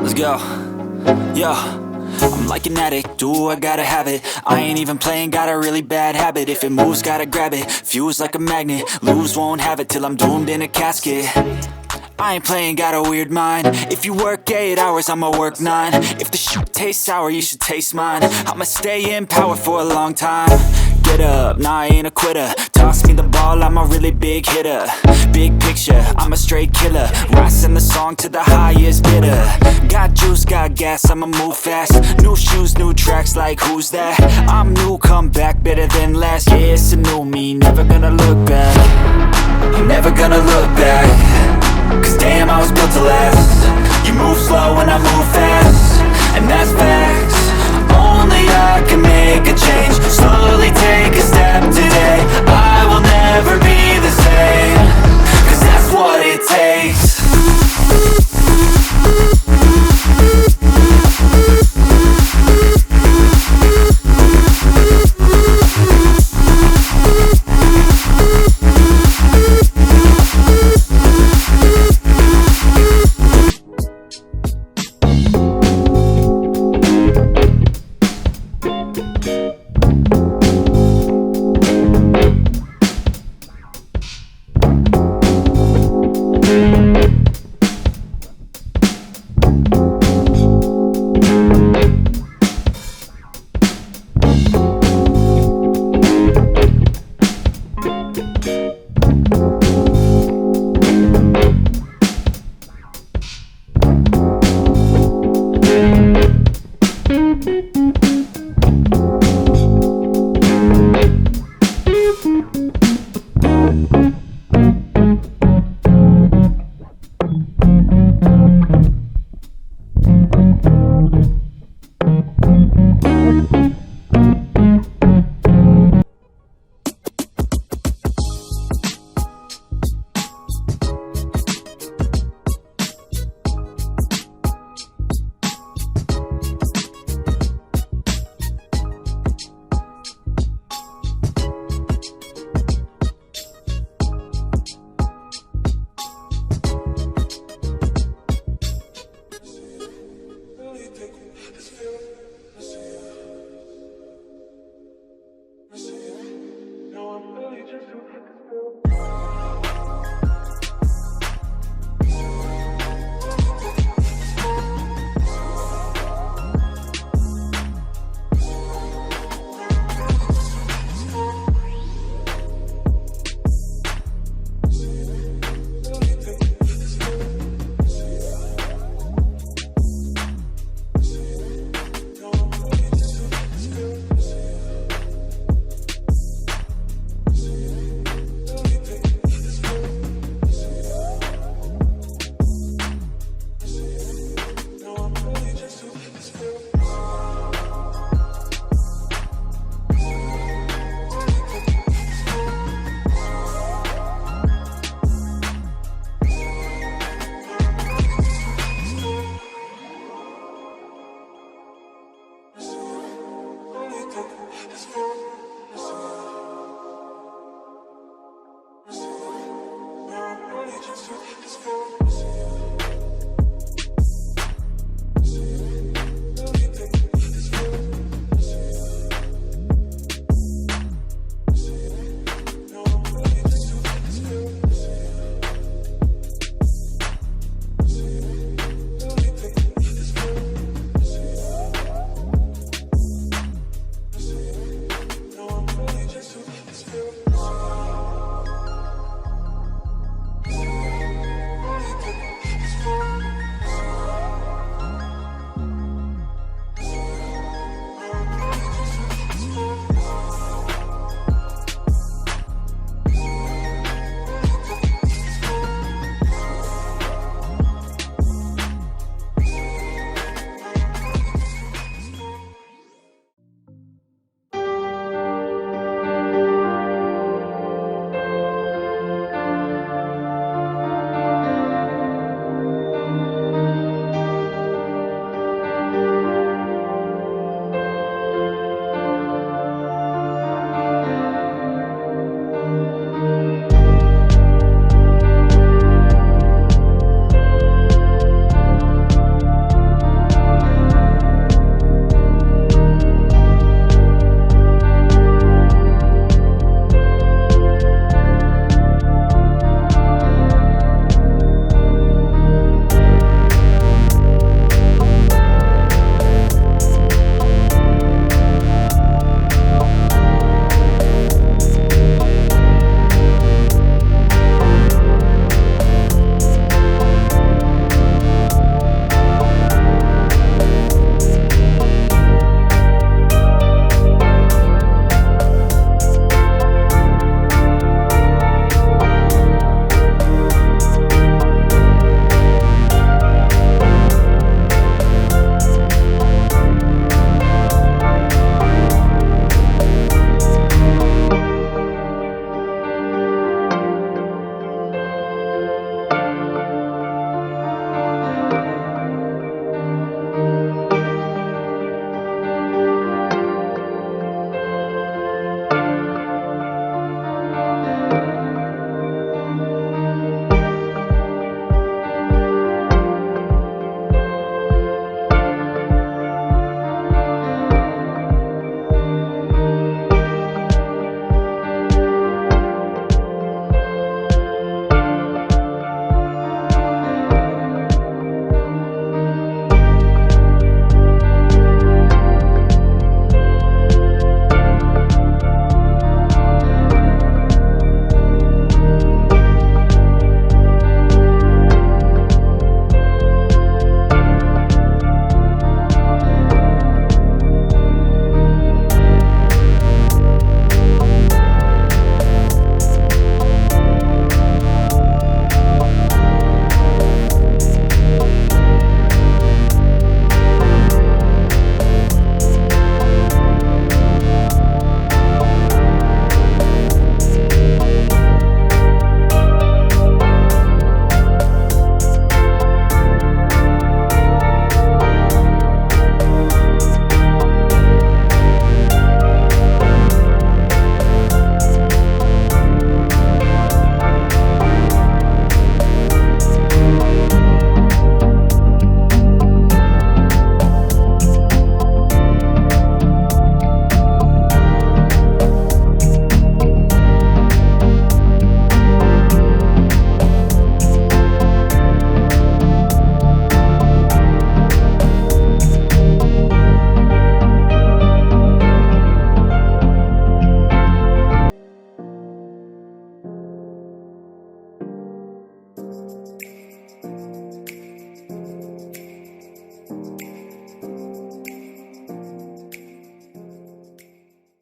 Let's go. Yo, I'm like an addict, ooh, I gotta have it. I ain't even playing, got a really bad habit. If it moves, gotta grab it, fuse like a magnet. Lose, won't have it till I'm doomed in a casket. I ain't playing, got a weird mind. If you work 8 hours, I'ma work 9. If the shit tastes sour, you should taste mine. I'ma stay in power for a long time. Get up, nah, I ain't a quitter. Toss me the ball, I'm a really big hitter. Big picture, I'm a straight killer. Rising the song to the highest bidder. Got juice, got gas, I'ma move fast. New shoes, new tracks, like who's that? I'm new, come back, better than last. Yeah, it's a new me, never gonna look back. I'm never gonna look back. Cause damn, I was built to last. You move slow and I move fast, and that's facts. Only I can make a change. Slowly take